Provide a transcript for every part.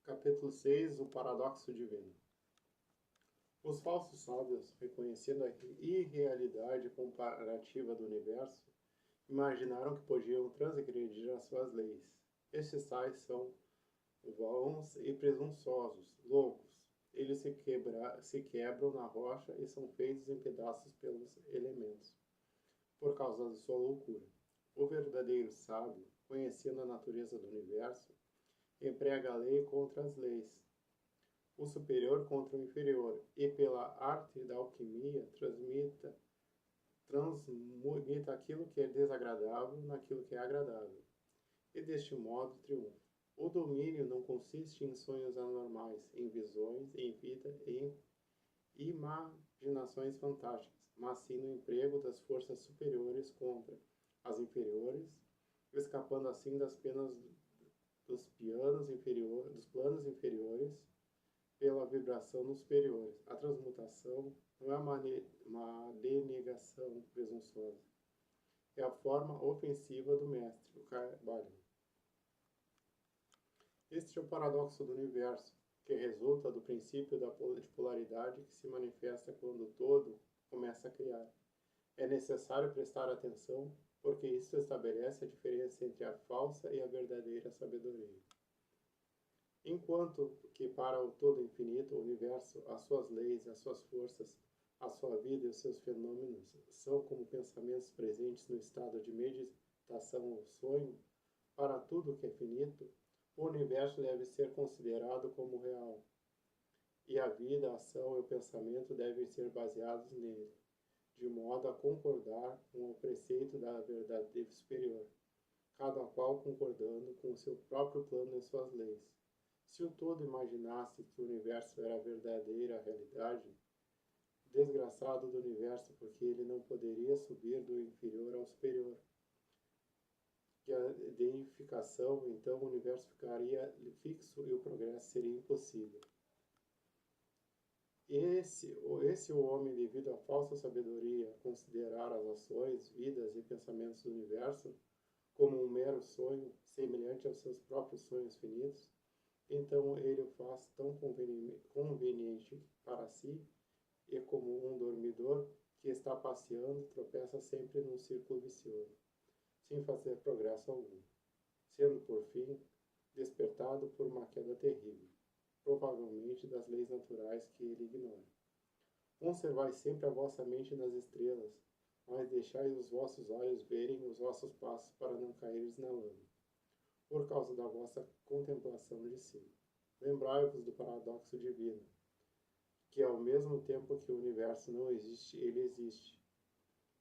Capítulo 6. O paradoxo divino. Os falsos sábios, reconhecendo a irrealidade comparativa do universo, imaginaram que podiam transgredir as suas leis. Estes tais são vãos e presunçosos, loucos. Eles se quebram na rocha e são feitos em pedaços pelos elementos, por causa de sua loucura. O verdadeiro sábio, conhecendo a natureza do universo, emprega a lei contra as leis, o superior contra o inferior, e pela arte da alquimia transmita aquilo que é desagradável naquilo que é agradável, e deste modo triunfa. O domínio não consiste em sonhos anormais, em visões, em vida, em imaginações fantásticas, mas sim no emprego das forças superiores contra as inferiores, escapando assim das penas dos planos inferiores pela vibração nos superiores. A transmutação não é uma denegação presunçosa. É a forma ofensiva do mestre, o Kybalion. Este é o paradoxo do universo, que resulta do princípio da polaridade que se manifesta quando o todo começa a criar. É necessário prestar atenção, porque isto estabelece a diferença entre a falsa e a verdadeira sabedoria. Enquanto que para o todo infinito, o universo, as suas leis, as suas forças, a sua vida e os seus fenômenos são como pensamentos presentes no estado de meditação ou sonho, para tudo que é finito, o universo deve ser considerado como real, e a vida, a ação e o pensamento devem ser baseados nele, de modo a concordar com o preceito da verdade superior, cada qual concordando com o seu próprio plano e suas leis. Se o todo imaginasse que o universo era a verdadeira realidade, desgraçado do universo, porque ele não poderia subir do inferior ao superior. Que a deificação, então o universo ficaria fixo e o progresso seria impossível. Esse o homem, devido à falsa sabedoria, considerar as ações, vidas e pensamentos do universo como um mero sonho, semelhante aos seus próprios sonhos finitos, então ele o faz tão conveniente para si, e como um dormidor que está passeando, tropeça sempre num círculo vicioso, sem fazer progresso algum, sendo por fim despertado por uma queda terrível, provavelmente das leis naturais que ele ignora. Conservai sempre a vossa mente nas estrelas, mas deixai os vossos olhos verem os vossos passos para não caíres na lama, por causa da vossa contemplação de si. Lembrai-vos do paradoxo divino, que ao mesmo tempo que o universo não existe, ele existe.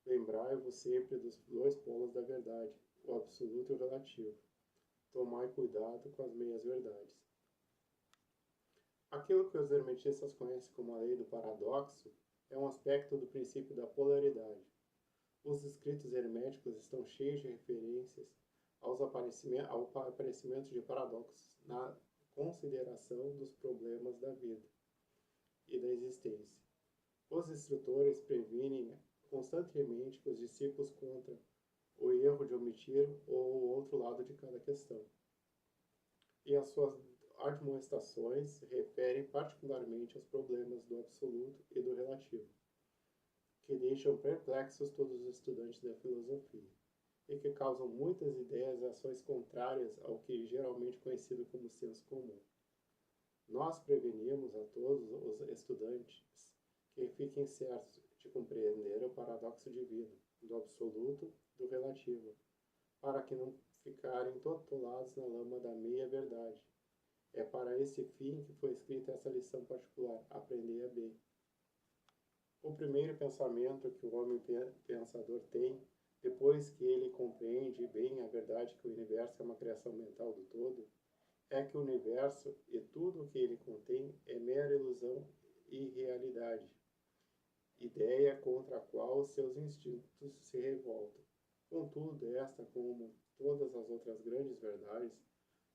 Lembrai-vos sempre dos dois polos da verdade, o absoluto e o relativo. Tomai cuidado com as meias-verdades. Aquilo que os hermetistas conhecem como a lei do paradoxo é um aspecto do princípio da polaridade. Os escritos herméticos estão cheios de referências ao aparecimento de paradoxos na consideração dos problemas da vida e da existência. Os instrutores previnem constantemente os discípulos contra o erro de omitir o outro lado de cada questão. E as suas admoestações se referem particularmente aos problemas do absoluto e do relativo, que deixam perplexos todos os estudantes da filosofia, e que causam muitas ideias e ações contrárias ao que é geralmente conhecido como senso comum. Nós prevenimos a todos os estudantes que fiquem certos de compreender o paradoxo divino, do absoluto, do relativo, para que não ficarem totolados na lama da meia-verdade. É para esse fim que foi escrita essa lição particular, aprender bem. O primeiro pensamento que o homem pensador tem, depois que ele compreende bem a verdade que o universo é uma criação mental do todo, é que o universo e tudo o que ele contém é mera ilusão e irrealidade, ideia contra a qual seus instintos se revoltam. Contudo, esta, como todas as outras grandes verdades,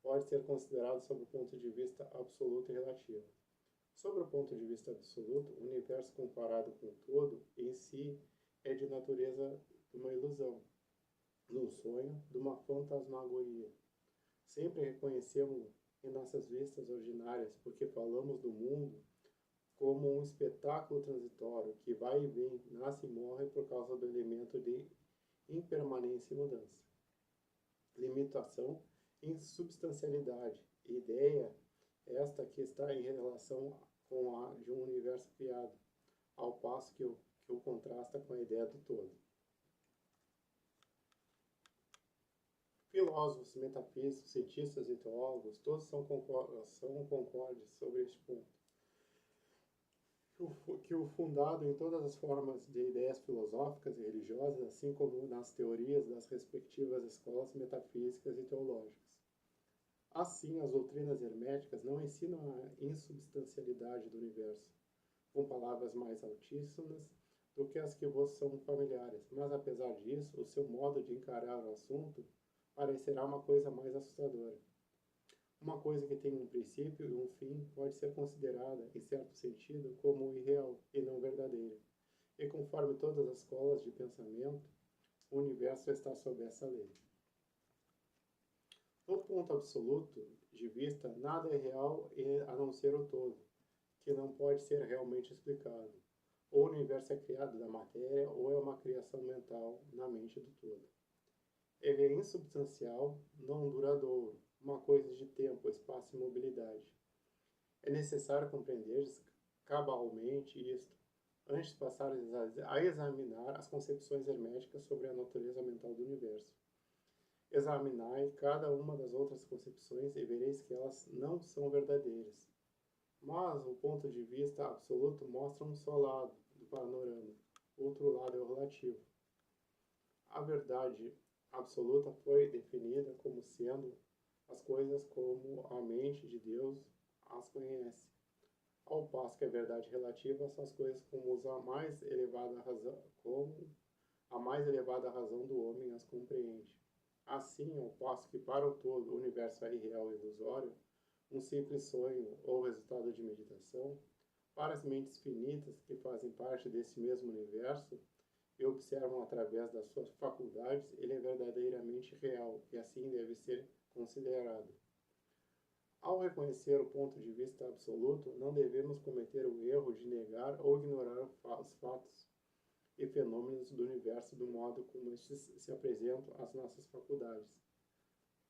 pode ser considerada sob o ponto de vista absoluto e relativo. Sob o ponto de vista absoluto, o universo comparado com o todo, em si, é de natureza de uma ilusão, de um sonho, de uma fantasmagoria. Sempre reconhecemos em nossas vistas ordinárias, porque falamos do mundo como um espetáculo transitório que vai e vem, nasce e morre por causa do elemento de impermanência e mudança. Limitação em substancialidade, ideia esta que está em relação com a de um universo criado, ao passo que o contrasta com a ideia do todo. Filósofos, metafísicos, cientistas e teólogos, todos são concordes sobre este ponto. Que o fundado em todas as formas de ideias filosóficas e religiosas, assim como nas teorias das respectivas escolas metafísicas e teológicas. Assim, as doutrinas herméticas não ensinam a insubstancialidade do universo, com palavras mais altíssimas do que as que vos são familiares, mas apesar disso, o seu modo de encarar o assunto parecerá uma coisa mais assustadora. Uma coisa que tem um princípio e um fim pode ser considerada, em certo sentido, como irreal e não verdadeira. E conforme todas as escolas de pensamento, o universo está sob essa lei. No ponto absoluto de vista, nada é real a não ser o todo, que não pode ser realmente explicado. Ou o universo é criado da matéria, ou é uma criação mental na mente do todo. Ele é insubstancial, não duradouro, uma coisa de tempo, espaço e mobilidade. É necessário compreender cabalmente isto, antes de passar a examinar as concepções herméticas sobre a natureza mental do universo. Examinai cada uma das outras concepções e vereis que elas não são verdadeiras. Mas o ponto de vista absoluto mostra um só lado do panorama, outro lado é o relativo. A verdade absoluta foi definida como sendo as coisas como a mente de Deus as conhece, ao passo que a verdade relativa são as coisas como a mais elevada razão do homem as compreende. Assim, ao passo que para o todo o universo é irreal e ilusório, um simples sonho ou resultado de meditação, para as mentes finitas que fazem parte desse mesmo universo e observam através das suas faculdades, ele é verdadeiramente real e assim deve ser considerado. Ao reconhecer o ponto de vista absoluto, não devemos cometer o erro de negar ou ignorar os fatos e fenômenos do universo do modo como estes se apresentam às nossas faculdades.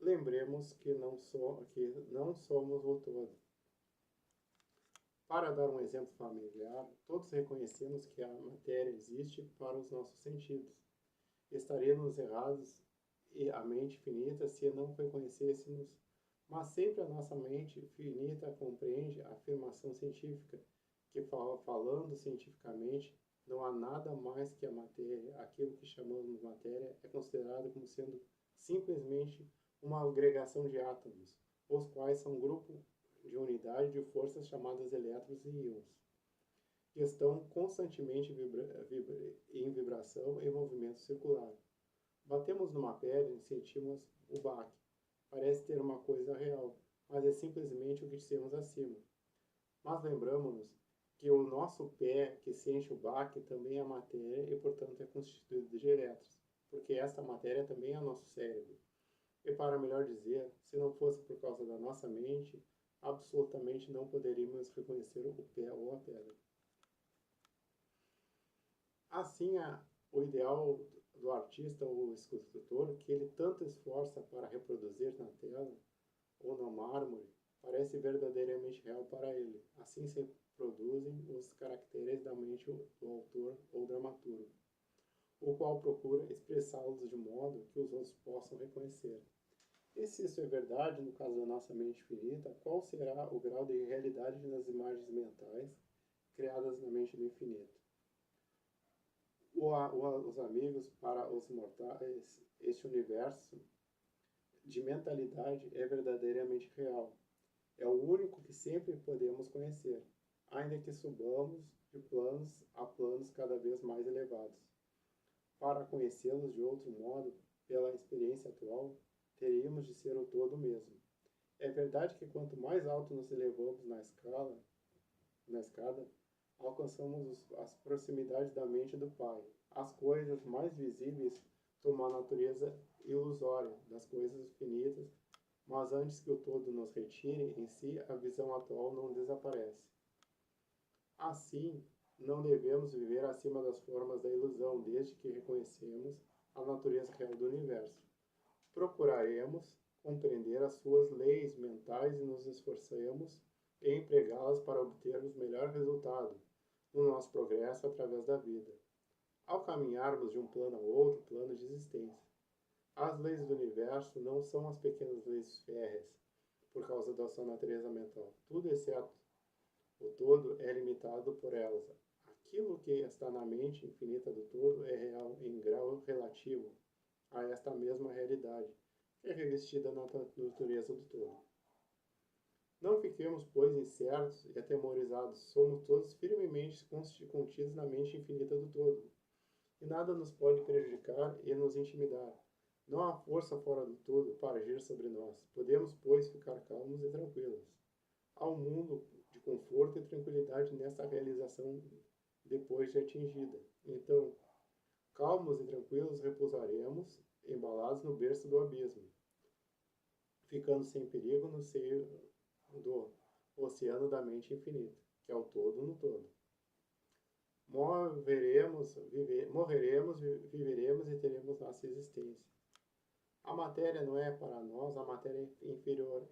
Lembremos que não somos o todo. Para dar um exemplo familiar, todos reconhecemos que a matéria existe para os nossos sentidos. Estaríamos errados e a mente finita se não reconhecêssemos, mas sempre a nossa mente finita compreende a afirmação científica, que falando cientificamente, não há nada mais que a matéria. Aquilo que chamamos de matéria é considerado como sendo simplesmente uma agregação de átomos, os quais são um grupo de unidade de forças chamadas elétrons e íons, que estão constantemente em vibração e movimento circular. Batemos numa pedra e sentimos o baque. Parece ter uma coisa real, mas é simplesmente o que dissemos acima. Mas lembramos-nos que o nosso pé que sente o baque também é matéria e, portanto, é constituído de elétrons, porque esta matéria também é nosso cérebro. E para melhor dizer, se não fosse por causa da nossa mente, absolutamente não poderíamos reconhecer o pé ou a pedra. Assim, o ideal do artista ou escultor, que ele tanto esforça para reproduzir na tela ou no mármore, parece verdadeiramente real para ele. Assim se produzem os caracteres da mente do autor ou dramaturgo, o qual procura expressá-los de modo que os outros possam reconhecer. E se isso é verdade, no caso da nossa mente finita, qual será o grau de realidade das imagens mentais criadas na mente do infinito? Os amigos, para os mortais, este universo de mentalidade é verdadeiramente real. É o único que sempre podemos conhecer, ainda que subamos de planos a planos cada vez mais elevados. Para conhecê-los de outro modo, pela experiência atual, teríamos de ser o todo mesmo. É verdade que quanto mais alto nos elevamos na escada, alcançamos as proximidades da mente do Pai. As coisas mais visíveis tomam a natureza ilusória das coisas finitas mas antes que o todo nos retire em si, a visão atual não desaparece. Assim, não devemos viver acima das formas da ilusão, desde que reconhecemos a natureza real do universo. Procuraremos compreender as suas leis mentais e nos esforçamos em empregá-las para obtermos melhor resultado no nosso progresso através da vida. Ao caminharmos de um plano a outro plano de existência, as leis do universo não são as pequenas leis férreas, por causa da sua natureza mental. Tudo exceto o todo é limitado por elas. Aquilo que está na mente infinita do todo é real em grau relativo a esta mesma realidade, que é revestida na natureza do todo. Não fiquemos, pois, incertos e atemorizados. Somos todos firmemente contidos na mente infinita do todo, e nada nos pode prejudicar e nos intimidar. Não há força fora do todo para agir sobre nós. Podemos, pois, ficar calmos e tranquilos. Há um mundo de conforto e tranquilidade nessa realização depois de atingida. Então, calmos e tranquilos repousaremos, embalados no berço do abismo, ficando sem perigo no seio do oceano da mente infinita, que é o todo no todo. Morreremos, viveremos e teremos nossa existência. A matéria não é para nós a matéria inferior,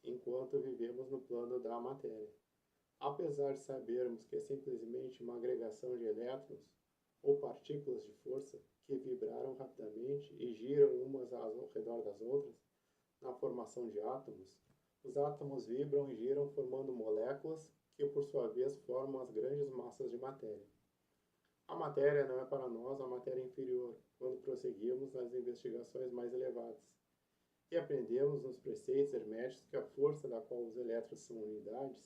enquanto vivemos no plano da matéria. Apesar de sabermos que é simplesmente uma agregação de elétrons ou partículas de força que vibraram rapidamente e giram umas ao redor das outras, na formação de átomos, os átomos vibram e giram formando moléculas que, por sua vez, formam as grandes massas de matéria. A matéria não é para nós a matéria inferior, quando prosseguimos nas investigações mais elevadas. E aprendemos nos preceitos herméticos que a força da qual os elétrons são unidades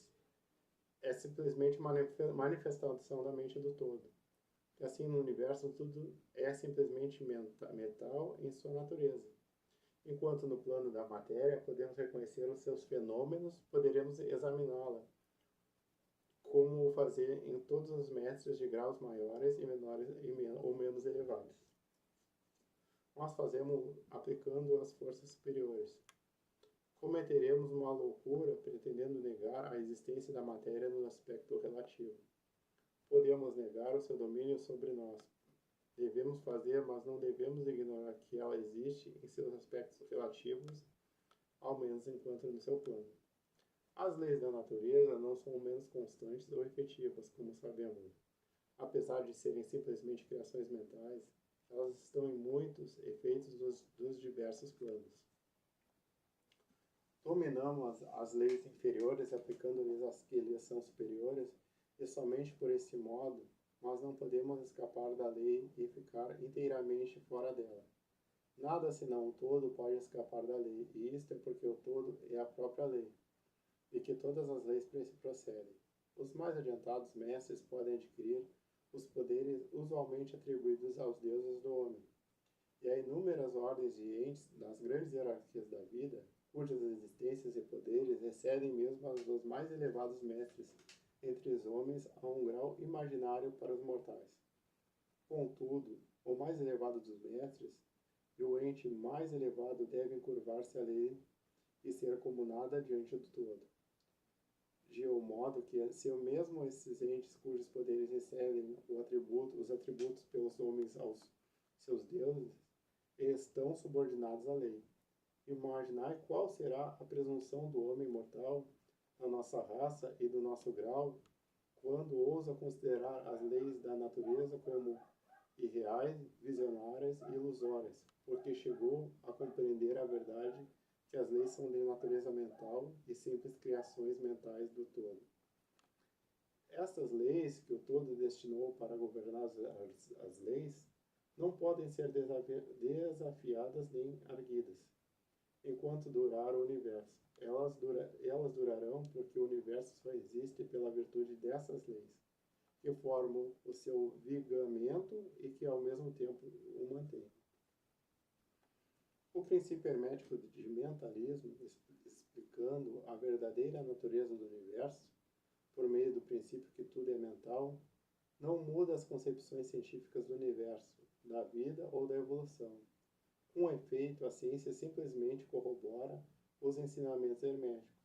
é simplesmente manifestação da mente do todo. E assim, no universo, tudo é simplesmente metal em sua natureza. Enquanto no plano da matéria podemos reconhecer os seus fenômenos, poderemos examiná-la, como fazer em todos os mestres de graus maiores e menores ou menos elevados. Nós fazemos aplicando as forças superiores. Cometeremos uma loucura pretendendo negar a existência da matéria no aspecto relativo. Podemos negar o seu domínio sobre nós. Devemos fazer, mas não devemos ignorar que ela existe em seus aspectos relativos, ao menos enquanto no seu plano. As leis da natureza não são menos constantes ou efetivas, como sabemos. Apesar de serem simplesmente criações mentais, elas estão em muitos efeitos dos diversos planos. Dominamos as leis inferiores aplicando-lhes as que lhes são superiores, e somente por esse modo nós não podemos escapar da lei e ficar inteiramente fora dela. Nada senão o todo pode escapar da lei, e isto é porque o todo é a própria lei, e que todas as leis procedem. Os mais adiantados mestres podem adquirir os poderes usualmente atribuídos aos deuses do homem, e há inúmeras ordens de entes das grandes hierarquias da vida, cujas existências e poderes excedem mesmo as dos mais elevados mestres entre os homens a um grau imaginário para os mortais. Contudo, o mais elevado dos mestres e o ente mais elevado devem curvar-se à lei e ser como nada diante do todo. De um modo que, se mesmo esses entes cujos poderes excedem os atributos pelos homens aos seus deuses, estão subordinados à lei. Imaginai qual será a presunção do homem mortal, da nossa raça e do nosso grau, quando ousa considerar as leis da natureza como irreais, visionárias e ilusórias, porque chegou a compreender a verdade que as leis são de natureza mental e simples criações mentais do todo. Estas leis que o todo destinou para governar as leis não podem ser desafiadas nem arguidas, enquanto durar o universo. Elas durarão porque o universo só existe pela virtude dessas leis, que formam o seu vigamento e que ao mesmo tempo o mantêm. O princípio hermético de mentalismo, explicando a verdadeira natureza do universo, por meio do princípio que tudo é mental, não muda as concepções científicas do universo, da vida ou da evolução. Com efeito, a ciência simplesmente corrobora os ensinamentos herméticos.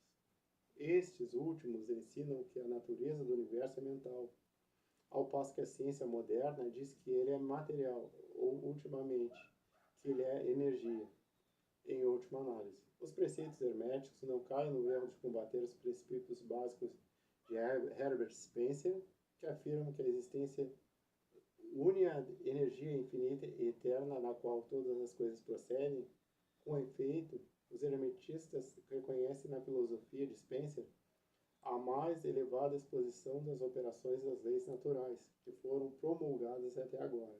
Estes últimos ensinam que a natureza do universo é mental, ao passo que a ciência moderna diz que ele é material, ou, ultimamente, que ele é energia, em última análise. Os preceitos herméticos não caem no erro de combater os princípios básicos de Herbert Spencer, que afirma que a existência une a energia infinita e eterna na qual todas as coisas procedem. Com efeito, os hermetistas reconhecem na filosofia de Spencer a mais elevada exposição das operações das leis naturais, que foram promulgadas até agora.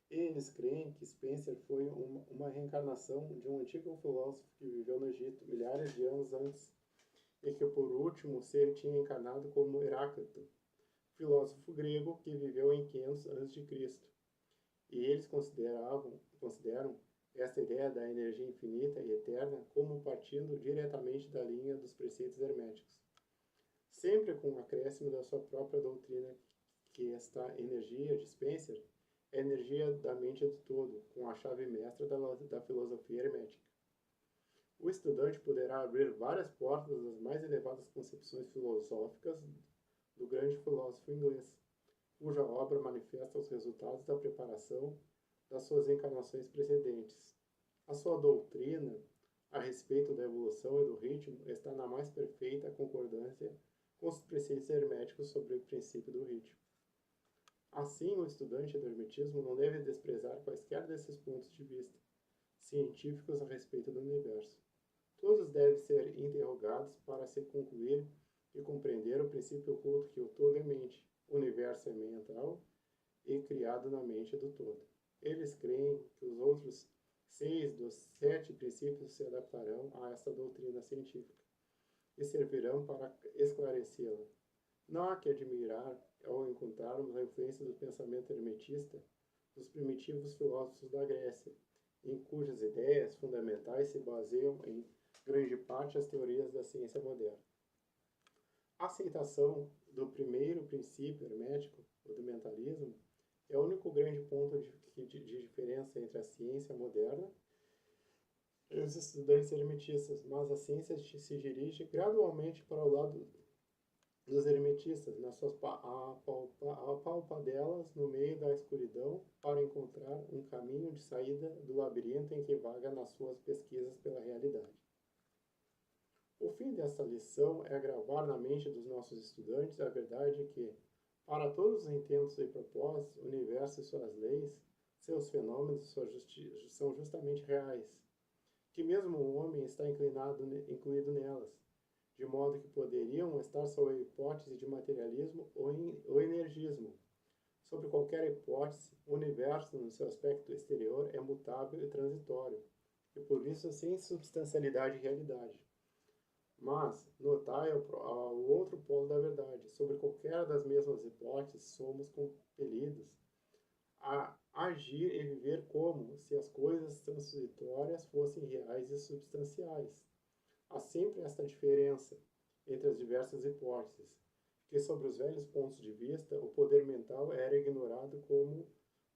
Eles creem que Spencer foi uma reencarnação de um antigo filósofo que viveu no Egito milhares de anos antes e que, por último, ser tinha encarnado como Heráclito, filósofo grego que viveu em 500 a.C. E eles consideram esta ideia da energia infinita e eterna como partindo diretamente da linha dos preceitos herméticos, sempre com o acréscimo da sua própria doutrina, que esta energia de Spencer é a energia da mente do todo, com a chave mestra da filosofia hermética. O estudante poderá abrir várias portas das mais elevadas concepções filosóficas do grande filósofo inglês, cuja obra manifesta os resultados da preparação das suas encarnações precedentes. A sua doutrina a respeito da evolução e do ritmo está na mais perfeita concordância com os preceitos herméticos sobre o princípio do ritmo. Assim, o estudante do hermetismo não deve desprezar quaisquer desses pontos de vista científicos a respeito do universo. Todos devem ser interrogados para se concluir e compreender o princípio oculto que o todo é mente, o universo é mental e criado na mente do todo. Eles creem que os outros 6 dos 7 princípios se adaptarão a esta doutrina científica e servirão para esclarecê-la. Não há que admirar ao encontrarmos a influência do pensamento hermetista dos primitivos filósofos da Grécia, em cujas ideias fundamentais se baseiam em grande parte as teorias da ciência moderna. A aceitação do primeiro princípio hermético, o do mentalismo, é o único grande ponto de diferença entre a ciência moderna e os estudantes hermetistas, mas a ciência se dirige gradualmente para o lado dos hermetistas, nas suas apalpadelas no meio da escuridão, para encontrar um caminho de saída do labirinto em que vaga nas suas pesquisas pela realidade. O fim desta lição é gravar na mente dos nossos estudantes a verdade que, para todos os intentos e propósitos, o universo e suas leis, seus fenômenos são justamente reais, que mesmo o homem está incluído nelas, de modo que poderiam estar sob a hipótese de materialismo ou energismo. Sobre qualquer hipótese, o universo, no seu aspecto exterior, é mutável e transitório, e por isso sem substancialidade e realidade. Mas, notai o outro polo da verdade. Sobre qualquer das mesmas hipóteses, somos compelidos a agir e viver como se as coisas transitórias fossem reais e substanciais. Há sempre esta diferença entre as diversas hipóteses, que sobre os velhos pontos de vista, o poder mental era ignorado como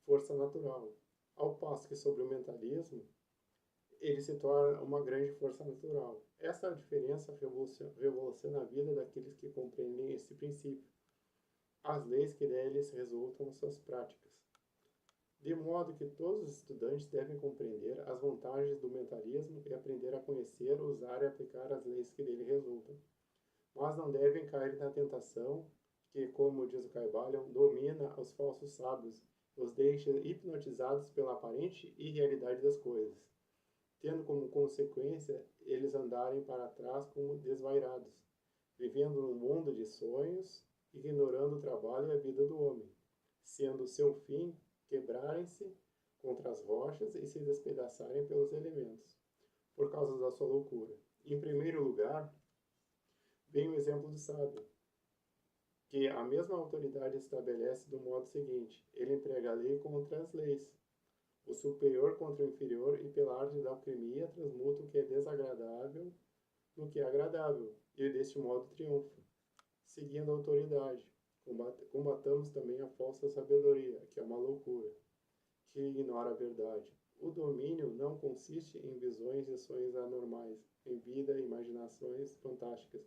força natural, ao passo que sobre o mentalismo, ele se torna uma grande força natural. Essa diferença revoluciona a vida daqueles que compreendem esse princípio, as leis que deles resultam em suas práticas. De modo que todos os estudantes devem compreender as vantagens do mentalismo e aprender a conhecer, usar e aplicar as leis que dele resultam. Mas não devem cair na tentação que, como diz o Caibalion, domina os falsos sábios, os deixa hipnotizados pela aparente irrealidade das coisas, tendo como consequência eles andarem para trás como desvairados, vivendo num mundo de sonhos, ignorando o trabalho e a vida do homem, sendo seu fim quebrarem-se contra as rochas e se despedaçarem pelos elementos, por causa da sua loucura. Em primeiro lugar, vem o exemplo do sábio, que a mesma autoridade estabelece do modo seguinte: ele emprega a lei contra as leis, o superior contra o inferior, e pela arte da alquimia transmuta o que é desagradável no que é agradável, e deste modo triunfa. Seguindo a autoridade, combatamos também a falsa sabedoria, que é uma loucura, que ignora a verdade. O domínio não consiste em visões e sonhos anormais, em vida e imaginações fantásticas,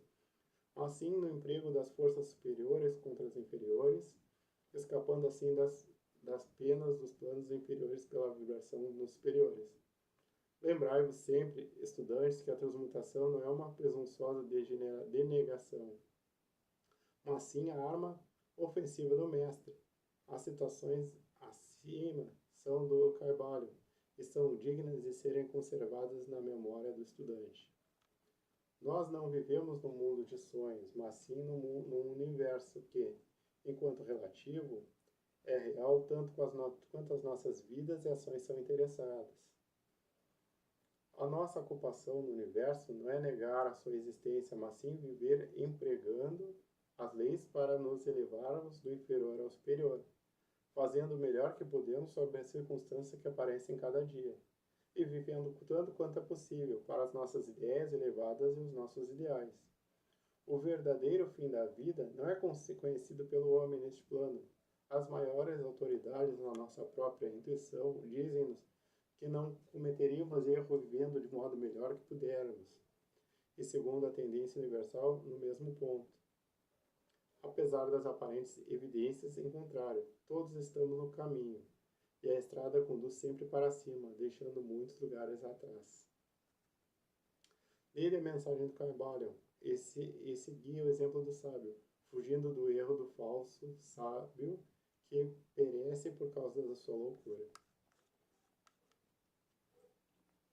mas sim no emprego das forças superiores contra as inferiores, escapando assim das penas dos planos inferiores pela vibração nos superiores. Lembrai-vos sempre, estudantes, que a transmutação não é uma presunçosa denegação, mas sim a arma ofensiva do mestre. As situações acima são do Kybalion e são dignas de serem conservadas na memória do estudante. Nós não vivemos num mundo de sonhos, mas sim num universo que, enquanto relativo, é real tanto quanto as nossas vidas e ações são interessadas. A nossa ocupação no universo não é negar a sua existência, mas sim viver empregando as leis para nos elevarmos do inferior ao superior, fazendo o melhor que podemos sobre as circunstâncias que aparecem cada dia, e vivendo tanto quanto é possível para as nossas ideias elevadas e os nossos ideais. O verdadeiro fim da vida não é conhecido pelo homem neste plano. As maiores autoridades na nossa própria intuição dizem-nos que não cometeríamos erro vivendo de modo melhor que pudermos, e segundo a tendência universal, no mesmo ponto. Apesar das aparentes evidências em contrário, todos estamos no caminho, e a estrada conduz sempre para cima, deixando muitos lugares atrás. Leia a mensagem do Kybalion e seguia o exemplo do sábio, fugindo do erro do falso sábio que perece por causa da sua loucura.